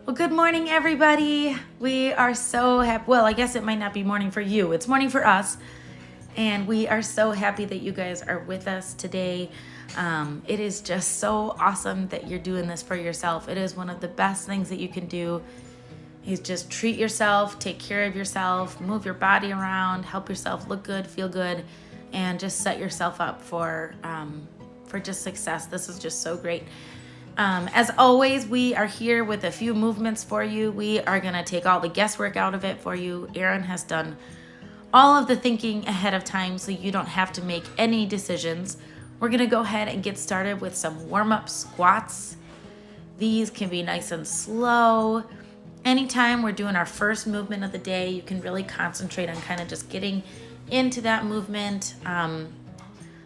Well, good morning, everybody. We are so happy. Well, I guess it might not be morning for you. It's morning for us. And we are so happy that you guys are with us today. It is just so awesome that you're doing this for yourself. It is one of the best things that you can do is just treat yourself, take care of yourself, move your body around, help yourself look good, feel good, and just set yourself up for just success. This is just so great. As always, we are here with a few movements for you. We are going to take all the guesswork out of it for you. Erin has done all of the thinking ahead of time so you don't have to make any decisions. We're going to go ahead and get started with some warm-up squats. These can be nice and slow. Anytime we're doing our first movement of the day, you can really concentrate on kind of just getting into that movement.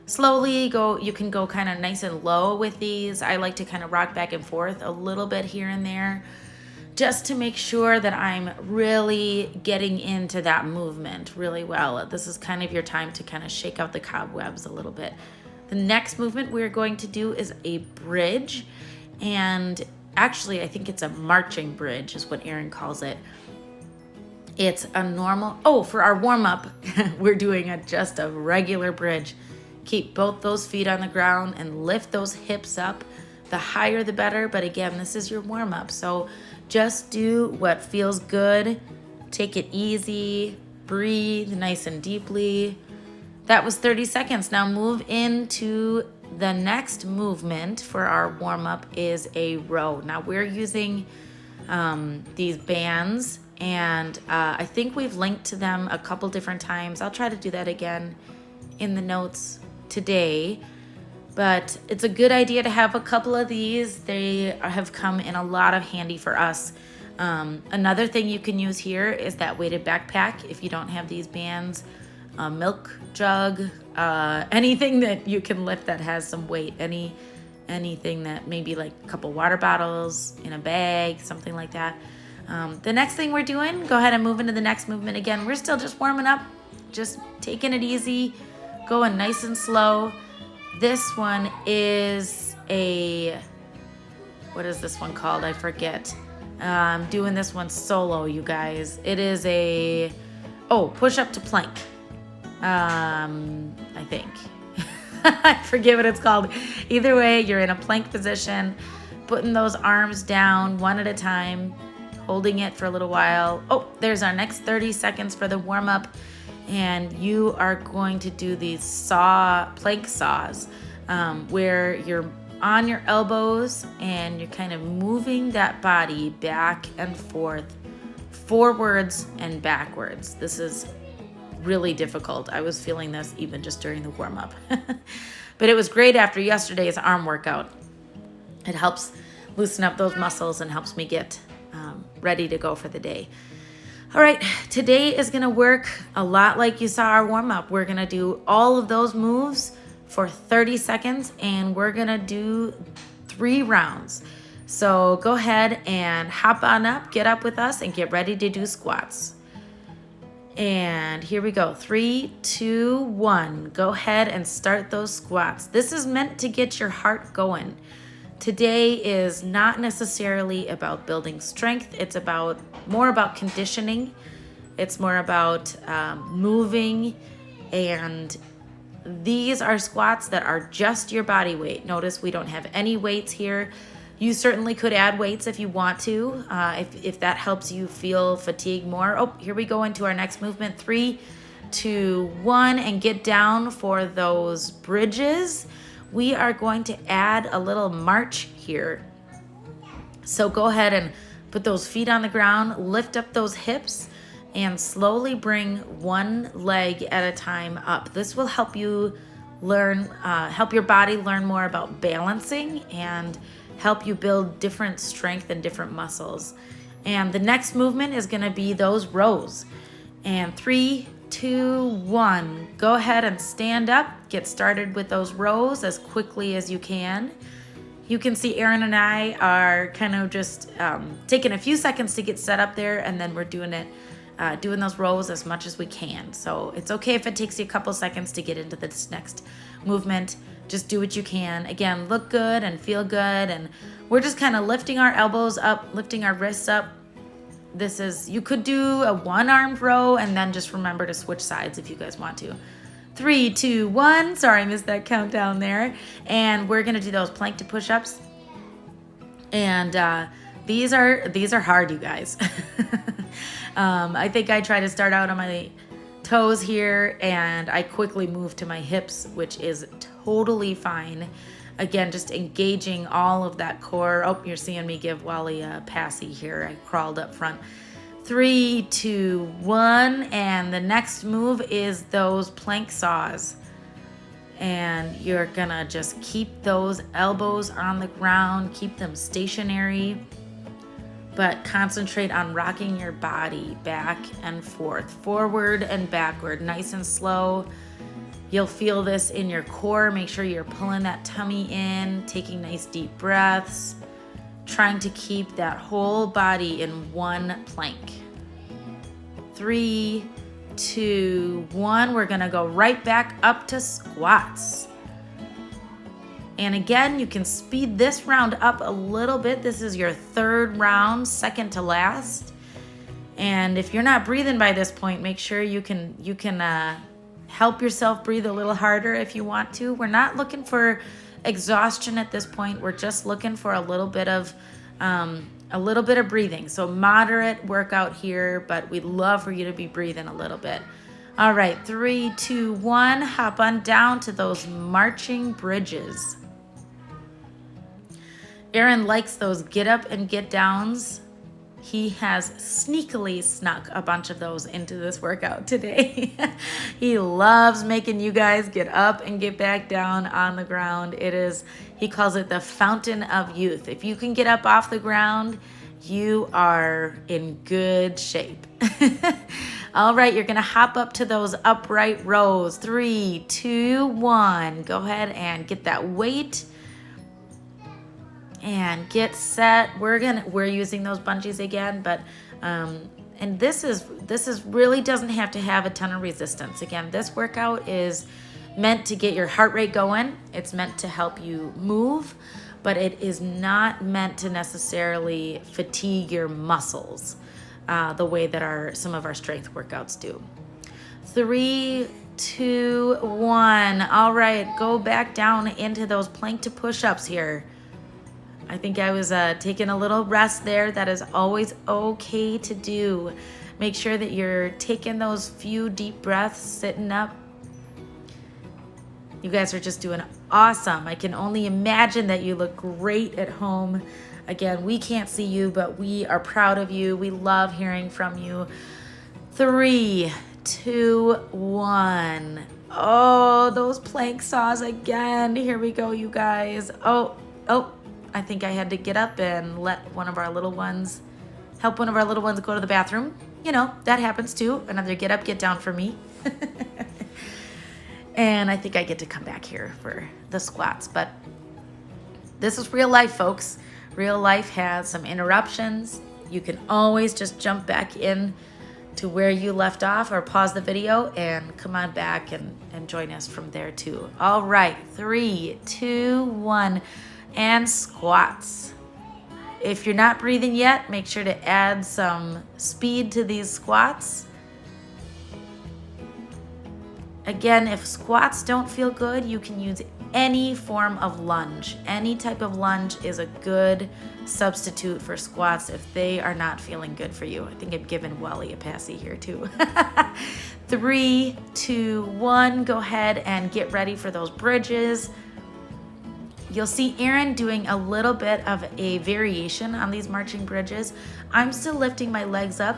Slowly you can go kind of nice and low with these. I like to kind of rock back and forth a little bit here and there just to make sure that I'm really getting into that movement really well. This is kind of your time to kind of shake out the cobwebs a little bit. The next movement we're going to do is a bridge, and actually I think it's a marching bridge is what Erin calls it. It's a normal, for our warm-up, we're doing just a regular bridge. Keep both those feet on the ground and lift those hips up. The higher the better, but again, this is your warm-up. So just do what feels good. Take it easy, breathe nice and deeply. That was 30 seconds. Now move into the next movement for our warm-up is a row. Now we're using these bands, and I think we've linked to them a couple different times. I'll try to do that again in the notes today, but it's a good idea to have a couple of these. They have come in a lot of handy for us. Another thing you can use here is that weighted backpack if you don't have these bands, a milk jug, anything that you can lift that has some weight, anything that maybe like a couple water bottles in a bag, something like that. The next thing we're doing, go ahead and move into the next movement. Again, we're still just warming up, just taking it easy, going nice and slow. This one is what is this one called? I forget. I'm doing this one solo, you guys. It is push up to plank. I think. I forget what it's called. Either way, you're in a plank position, putting those arms down one at a time, holding it for a little while. There's our next 30 seconds for the warm up. And you are going to do these plank saws, where you're on your elbows and you're kind of moving that body back and forth, forwards and backwards. This is really difficult. I was feeling this even just during the warm-up. But it was great after yesterday's arm workout. It helps loosen up those muscles and helps me get ready to go for the day. All right, today is going to work a lot like you saw our warm-up. We're going to do all of those moves for 30 seconds, and we're going to do 3 rounds. So go ahead and hop on up, get up with us, and get ready to do squats. And here we go. 3, 2, 1. Go ahead and start those squats. This is meant to get your heart going. Today is not necessarily about building strength. It's more about conditioning. It's more about moving. And these are squats that are just your body weight. Notice we don't have any weights here. You certainly could add weights if you want to, if that helps you feel fatigue more. Here we go into our next movement. 3, 2, 1, and get down for those bridges. We are going to add a little march here. So go ahead and put those feet on the ground, lift up those hips, and slowly bring one leg at a time up. This will help you help your body learn more about balancing and help you build different strength and different muscles. And the next movement is going to be those rows. And 3, 2, 1. Go ahead and stand up. Get started with those rows as quickly as you can. You can see Erin and I are kind of just taking a few seconds to get set up there, and then we're doing it doing those rows as much as we can. So it's okay if it takes you a couple seconds to get into this next movement. Just do what you can. Again, look good and feel good. And we're just kind of lifting our elbows up, lifting our wrists up. This is, you could do a one-armed row and then just remember to switch sides if you guys want to. 3, 2, 1. Sorry, I missed that countdown there. And we're gonna do those plank to push-ups. And these are hard, you guys. I think I try to start out on my toes here, and I quickly move to my hips, which is totally fine. Again, just engaging all of that core. Oh, you're seeing me give Wally a passy here. I crawled up front. 3, 2, 1, and the next move is those plank saws. And you're gonna just keep those elbows on the ground, keep them stationary, but concentrate on rocking your body back and forth, forward and backward, nice and slow. You'll feel this in your core. Make sure you're pulling that tummy in, taking nice deep breaths, trying to keep that whole body in one plank. 3, 2, 1. We're gonna go right back up to squats. And again, you can speed this round up a little bit. This is your third round, second to last. And if you're not breathing by this point, make sure you can help yourself breathe a little harder if you want to. We're not looking for exhaustion at this point. We're just looking for a little bit of breathing. So moderate workout here, but we'd love for you to be breathing a little bit. All right, 3, 2, 1. Hop on down to those marching bridges. Aaron likes those get up and get downs. He has sneakily snuck a bunch of those into this workout today. He loves making you guys get up and get back down on the ground. He calls it the fountain of youth. If you can get up off the ground, you are in good shape. All right, you're gonna hop up to those upright rows. 3, 2, 1. Go ahead and get that weight and get set. We're using those bungees again, but and this is really doesn't have to have a ton of resistance. Again, this workout is meant to get your heart rate going. It's meant to help you move, but it is not meant to necessarily fatigue your muscles the way that some of our strength workouts do. 3, 2, 1. All right, go back down into those plank to push-ups here. I think I was taking a little rest there. That is always okay to do. Make sure that you're taking those few deep breaths, sitting up. You guys are just doing awesome. I can only imagine that you look great at home. Again, we can't see you, but we are proud of you. We love hearing from you. 3, 2, 1. Oh, those plank saws again. Here we go, you guys. Oh. I think I had to get up and help one of our little ones go to the bathroom. You know, that happens too. Another get up, get down for me. And I think I get to come back here for the squats. But this is real life, folks. Real life has some interruptions. You can always just jump back in to where you left off or pause the video and come on back and join us from there too. All right, 3, 2, 1. And squats. If you're not breathing yet, make sure to add some speed to these squats. Again, if squats don't feel good, you can use any form of lunge. Any type of lunge is a good substitute for squats if they are not feeling good for you. I think I've given Wally a passy here too. 3, 2, 1. Go ahead and get ready for those bridges. You'll see Aaron doing a little bit of a variation on these marching bridges. I'm still lifting my legs up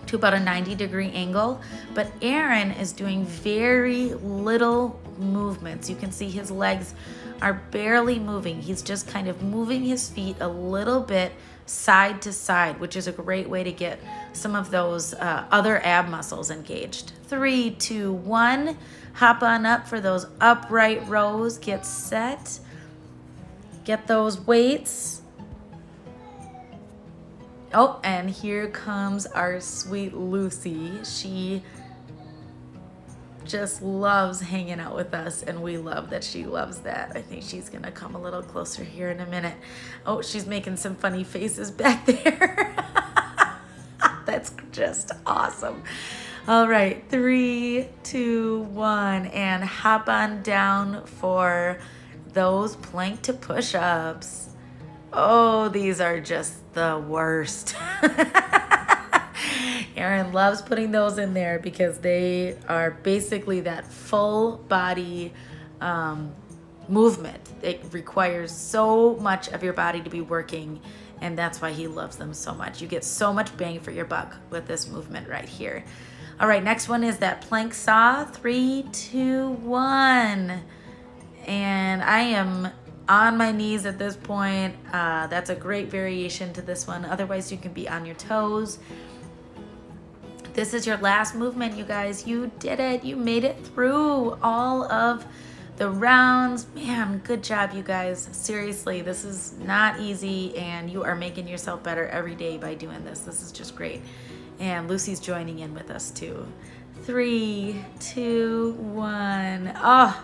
to about a 90-degree angle, but Aaron is doing very little movements. You can see his legs are barely moving. He's just kind of moving his feet a little bit side to side, which is a great way to get some of those other ab muscles engaged. 3, 2, 1. Hop on up for those upright rows. Get set. Get those weights. Oh, and here comes our sweet Lucy. She just loves hanging out with us, and we love that she loves that. I think she's gonna come a little closer here in a minute. Oh, she's making some funny faces back there. That's just awesome. All right, 3, 2, 1, and hop on down for those plank to push-ups. Oh, these are just the worst. Erin loves putting those in there because they are basically that full body movement. It requires so much of your body to be working, and that's why he loves them so much. You get so much bang for your buck with this movement right here. All right, next one is that plank saw. 3, 2, 1. And I am on my knees at this point. That's a great variation to this one. Otherwise, you can be on your toes. This is your last movement, you guys. You did it. You made it through all of the rounds. Man, good job, you guys. Seriously, this is not easy, and you are making yourself better every day by doing this. This is just great. And Lucy's joining in with us too. 3, 2, 1. Oh,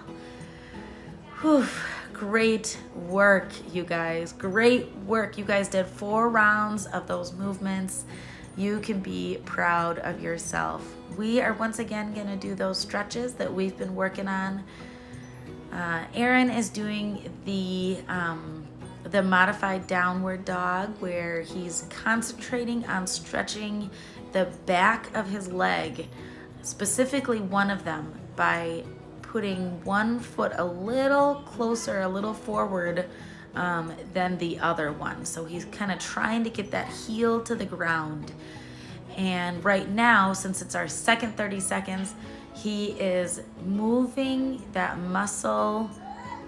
whew. Great work, you guys. Great work. You guys did 4 rounds of those movements. You can be proud of yourself. We are once again going to do those stretches that we've been working on. Erin is doing the modified downward dog, where he's concentrating on stretching the back of his leg, specifically one of them, by putting one foot a little closer, a little forward than the other one. So he's kind of trying to get that heel to the ground. And right now, since it's our second 30 seconds, he is moving that muscle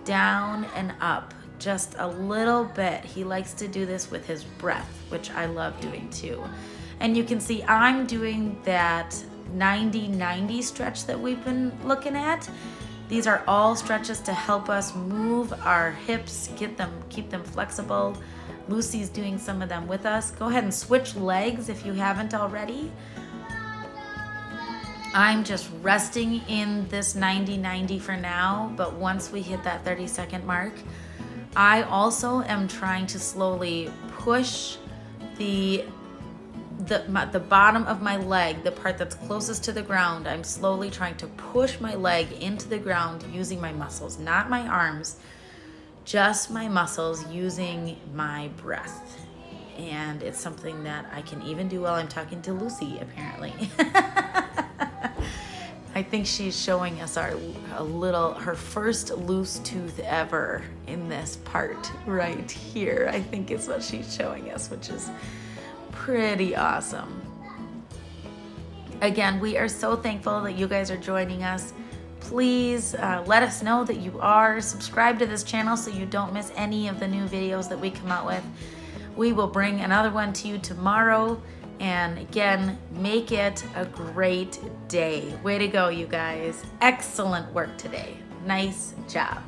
down and up just a little bit. He likes to do this with his breath, which I love doing too. And you can see I'm doing that 90-90 stretch that we've been looking at. These are all stretches to help us move our hips, keep them flexible. Lucy's doing some of them with us. Go ahead and switch legs if you haven't already. I'm just resting in this 90-90 for now, but once we hit that 30-second mark, I also am trying to slowly push the bottom of my leg, the part that's closest to the ground. I'm slowly trying to push my leg into the ground using my muscles, not my arms, just my muscles, using my breath. And it's something that I can even do while I'm talking to Lucy, apparently. I think she's showing us her first loose tooth ever in this part right here. I think is what she's showing us, which is pretty awesome. Again, we are so thankful that you guys are joining us. Please let us know that you are. Subscribe to this channel so you don't miss any of the new videos that we come out with. We will bring another one to you tomorrow. And again, make it a great day. Way to go, you guys. Excellent work today. Nice job.